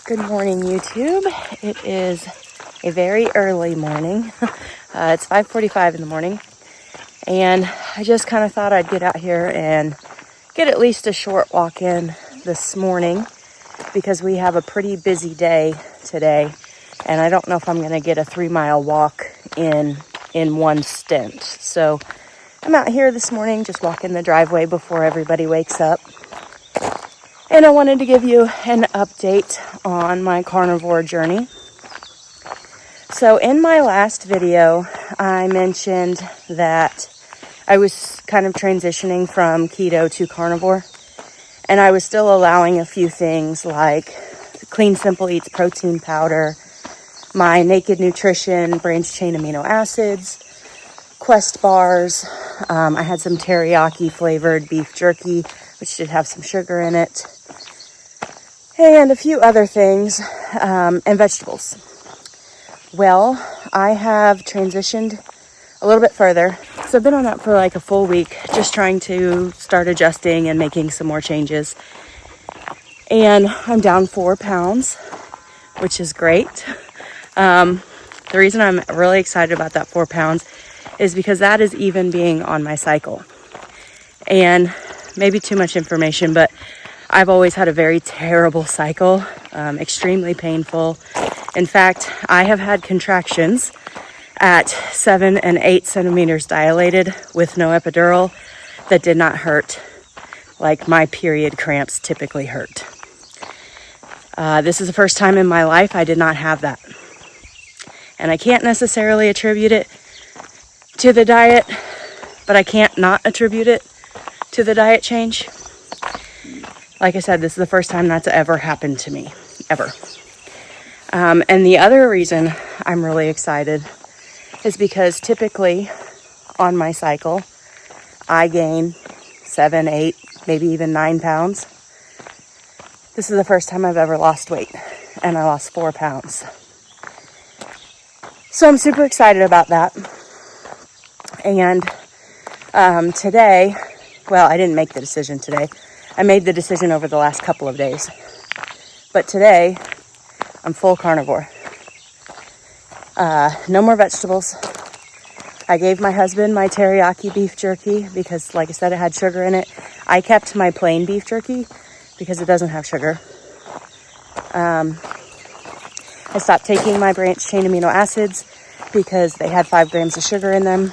Good morning, YouTube. It is a very early morning. It's 5:45 in the morning, and I just kind of thought I'd get out here and get at least a short walk in this morning because we have a pretty busy day today, and I don't know if I'm going to get a 3-mile walk in one stint. So I'm out here this morning just walking the driveway before everybody wakes up. And I wanted to give you an update on my carnivore journey. So in my last video, I mentioned that I was kind of transitioning from keto to carnivore. And I was still allowing a few things like Clean Simple Eats protein powder, my Naked Nutrition branched chain amino acids, Quest bars. I had some teriyaki flavored beef jerky, which did have some sugar in it, and a few other things, and vegetables. Well, I have transitioned a little bit further. So I've been on that for like a full week, just trying to start adjusting and making some more changes. And I'm down 4 pounds, which is great. The reason I'm really excited about that 4 pounds is because that is even being on my cycle. And maybe too much information, but I've always had a very terrible cycle, extremely painful. In fact, I have had contractions at 7 and 8 centimeters dilated with no epidural that did not hurt like my period cramps typically hurt. This is the first time in my life I did not have that. And I can't necessarily attribute it to the diet, but I can't not attribute it to the diet change. Like I said, this is the first time that's ever happened to me, ever. And the other reason I'm really excited is because typically on my cycle, I gain 7, 8, maybe even 9 pounds. This is the first time I've ever lost weight, and I lost 4 pounds. So I'm super excited about that. And today, well, I didn't make the decision today. I made the decision over the last couple of days. But today, I'm full carnivore. No more vegetables. I gave my husband my teriyaki beef jerky because, like I said, it had sugar in it. I kept my plain beef jerky because it doesn't have sugar. I stopped taking my branched chain amino acids because they had 5 grams of sugar in them.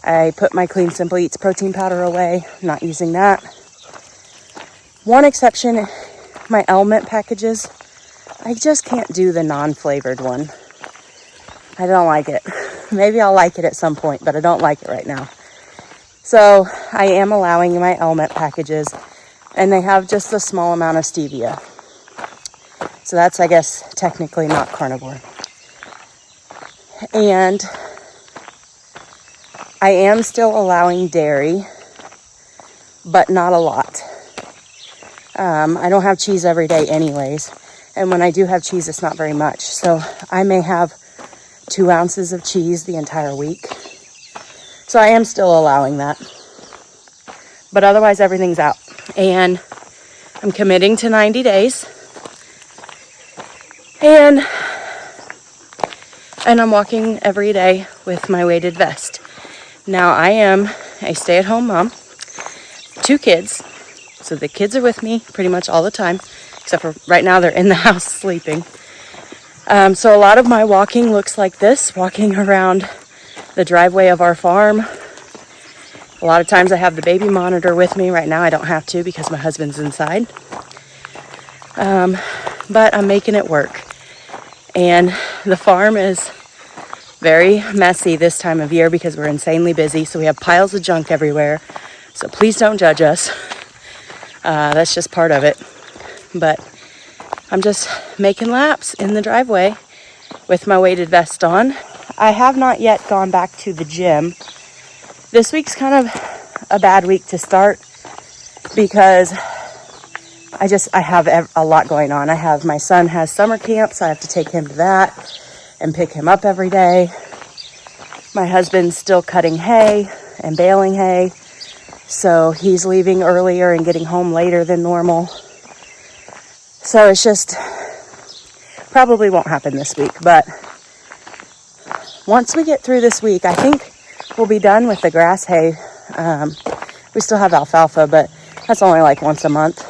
I put my Clean Simple Eats protein powder away, not using that. One exception, my element packages. I just can't do the non-flavored one. I don't like it. Maybe I'll like it at some point, but I don't like it right now. So I am allowing my element packages, and they have just a small amount of stevia. So that's, I guess, technically not carnivore. And I am still allowing dairy, but not a lot. I don't have cheese every day anyways. And when I do have cheese, it's not very much. So I may have 2 ounces of cheese the entire week. So I am still allowing that. But otherwise, everything's out. And I'm committing to 90 days. And I'm walking every day with my weighted vest. Now, I am a stay-at-home mom, 2 kids. So the kids are with me pretty much all the time, except for right now they're in the house sleeping. So a lot of my walking looks like this, walking around the driveway of our farm. A lot of times I have the baby monitor with me. Right now I don't have to because my husband's inside. But I'm making it work. And the farm is very messy this time of year because we're insanely busy. So we have piles of junk everywhere. So please don't judge us. That's just part of it. But I'm just making laps in the driveway with my weighted vest on. I have not yet gone back to the gym. This week's kind of a bad week to start because I have a lot going on. My son has summer camp, so I have to take him to that and pick him up every day. My husband's still cutting hay and baling hay. So he's leaving earlier and getting home later than normal. So it's just probably won't happen this week, but once we get through this week, I think we'll be done with the grass hay. We still have alfalfa, but that's only like once a month.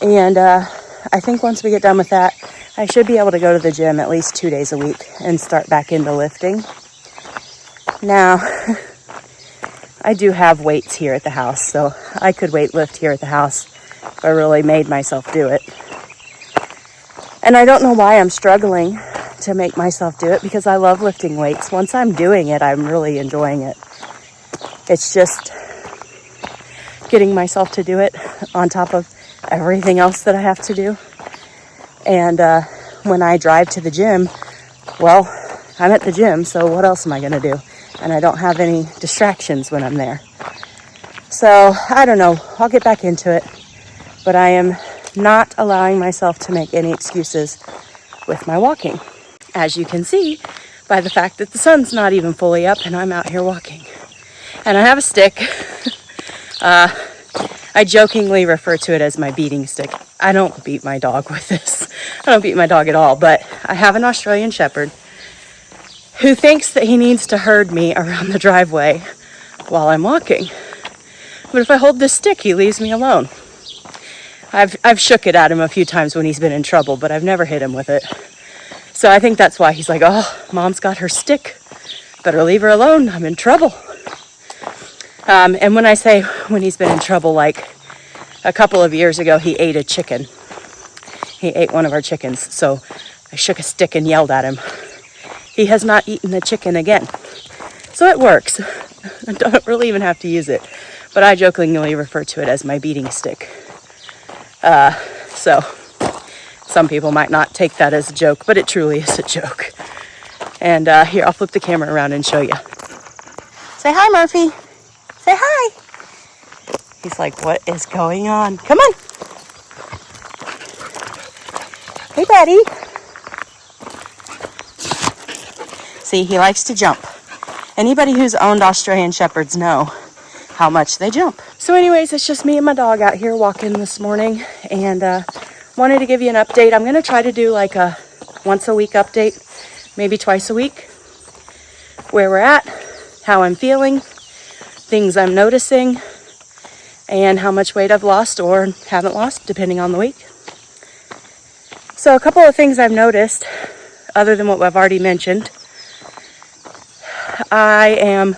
And I think once we get done with that, I should be able to go to the gym at least 2 days a week and start back into lifting. Now, I do have weights here at the house, so I could weight lift here at the house if I really made myself do it. And I don't know why I'm struggling to make myself do it, because I love lifting weights. Once I'm doing it, I'm really enjoying it. It's just getting myself to do it on top of everything else that I have to do. And when I drive to the gym, well, I'm at the gym, so what else am I going to do? And I don't have any distractions when I'm there. So, I don't know. I'll get back into it. But I am not allowing myself to make any excuses with my walking. As you can see by the fact that the sun's not even fully up and I'm out here walking. And I have a stick. I jokingly refer to it as my beating stick. I don't beat my dog with this. I don't beat my dog at all, but I have an Australian Shepherd who thinks that he needs to herd me around the driveway while I'm walking. But if I hold this stick, he leaves me alone. I've shook it at him a few times when he's been in trouble, but I've never hit him with it. So I think that's why he's like, oh, Mom's got her stick. Better leave her alone. I'm in trouble. And when I say when he's been in trouble, like a couple of years ago, he ate a chicken. He ate one of our chickens. So I shook a stick and yelled at him. He has not eaten the chicken again. So it works. I don't really even have to use it. But I jokingly refer to it as my beating stick. So some people might not take that as a joke, but it truly is a joke. And here, I'll flip the camera around and show you. Say hi, Murphy. Say hi. He's like, what is going on? Come on. Hey, buddy. See, he likes to jump. Anybody who's owned Australian Shepherds know how much they jump. So anyways, it's just me and my dog out here walking this morning, and wanted to give you an update. I'm going to try to do like a once a week update, maybe twice a week, where we're at, how I'm feeling, things I'm noticing, and how much weight I've lost or haven't lost, depending on the week. So a couple of things I've noticed, other than what I've already mentioned. I am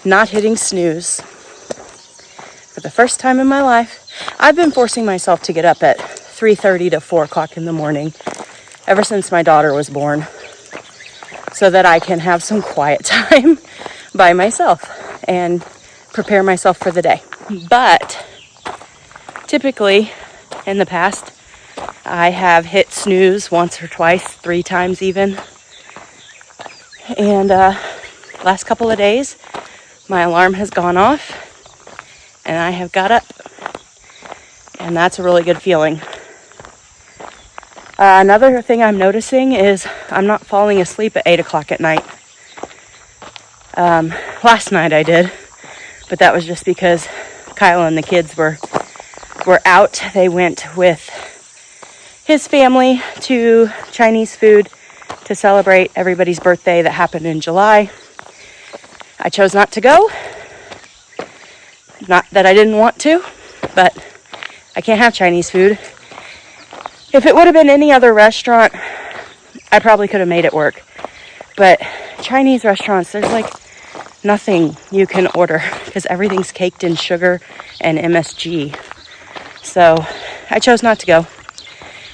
not hitting snooze. For the first time in my life, I've been forcing myself to get up at 3:30 to 4 o'clock in the morning ever since my daughter was born, so that I can have some quiet time by myself and prepare myself for the day. But typically in the past, I have hit snooze once or twice, 3 times even. And last couple of days, my alarm has gone off and I have got up. And that's a really good feeling. Another thing I'm noticing is I'm not falling asleep at 8 o'clock at night. Last night I did, but that was just because Kyle and the kids were out. They went with his family to Chinese food to celebrate everybody's birthday that happened in July. I chose not to go. Not that I didn't want to, but I can't have Chinese food. If it would have been any other restaurant, I probably could have made it work. But Chinese restaurants, there's like nothing you can order because everything's caked in sugar and MSG. So I chose not to go.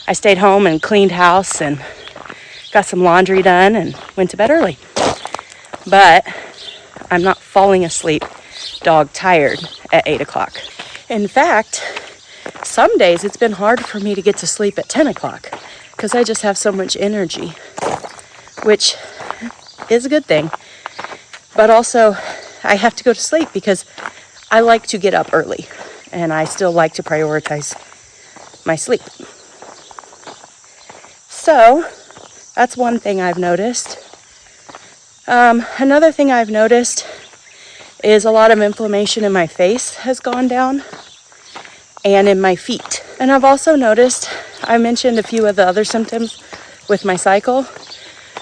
I stayed home and cleaned house and got some laundry done and went to bed early. But I'm not falling asleep dog tired at 8 o'clock. In fact, some days it's been hard for me to get to sleep at 10 o'clock because I just have so much energy, which is a good thing. But also, I have to go to sleep because I like to get up early and I still like to prioritize my sleep. So, that's one thing I've noticed. Another thing I've noticed is a lot of inflammation in my face has gone down and in my feet. And I've also noticed I mentioned a few of the other symptoms with my cycle,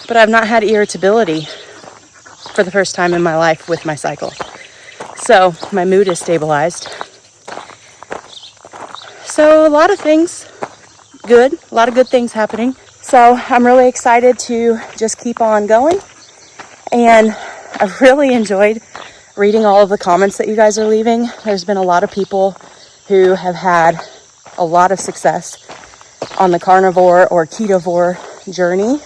but I've not had irritability for the first time in my life with my cycle. So my mood is stabilized. So a lot of things good, a lot of good things happening. So I'm really excited to just keep on going. And I've really enjoyed reading all of the comments that you guys are leaving. There's been a lot of people who have had a lot of success on the carnivore or ketovore journey.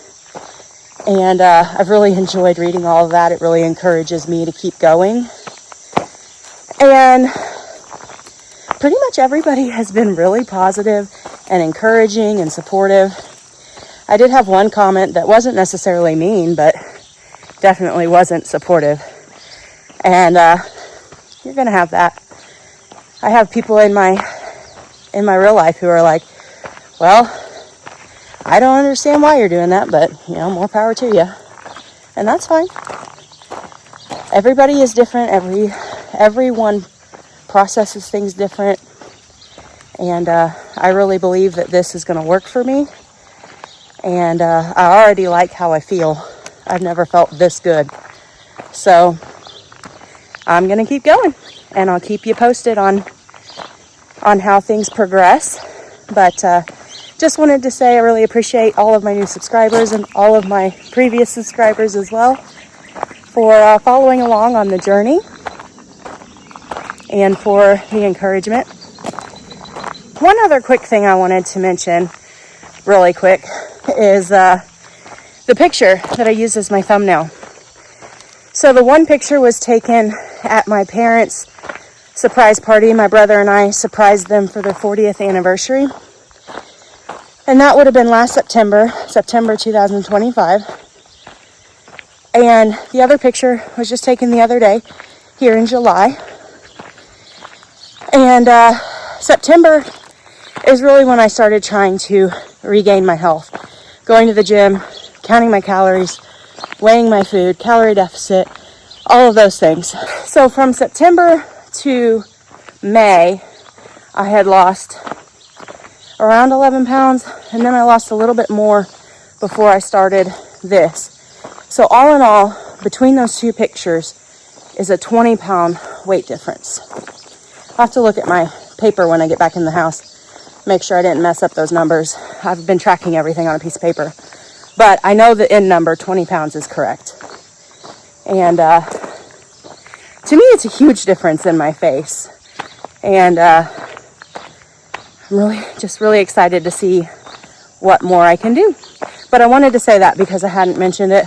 And I've really enjoyed reading all of that. It really encourages me to keep going. And pretty much everybody has been really positive and encouraging and supportive. I did have one comment that wasn't necessarily mean, but definitely wasn't supportive. And you're gonna have that. I have people in my real life who are like, well, I don't understand why you're doing that, but more power to you. And that's fine. Everybody is different. Everyone processes things different. And I really believe that this is going to work for me. And I already like how I feel. I've never felt this good. So I'm going to keep going. And I'll keep you posted on how things progress. But just wanted to say I really appreciate all of my new subscribers and all of my previous subscribers as well for following along on the journey and for the encouragement. One other quick thing I wanted to mention really quick is the picture that I used as my thumbnail. So the one picture was taken at my parents' surprise party. My brother and I surprised them for their 40th anniversary. And that would have been last September 2025. And the other picture was just taken the other day here in July. And September is really when I started trying to regain my health. Going to the gym, counting my calories, weighing my food, calorie deficit, all of those things. So from September to May, I had lost around 11 pounds, and then I lost a little bit more before I started this. So all in all, between those two pictures is a 20-pound weight difference. I'll have to look at my paper when I get back in the house, make sure I didn't mess up those numbers. I've been tracking everything on a piece of paper. But I know the end number, 20 pounds, is correct. And to me, it's a huge difference in my face. And I'm really excited to see what more I can do. But I wanted to say that because I hadn't mentioned it.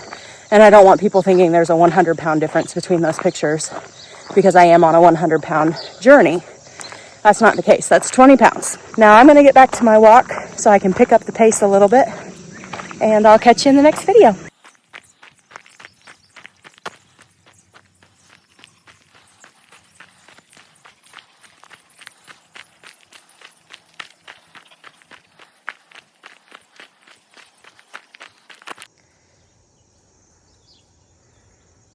And I don't want people thinking there's a 100-pound difference between those pictures, because I am on a 100-pound journey. That's not the case. That's 20 pounds. Now I'm going to get back to my walk so I can pick up the pace a little bit. And I'll catch you in the next video.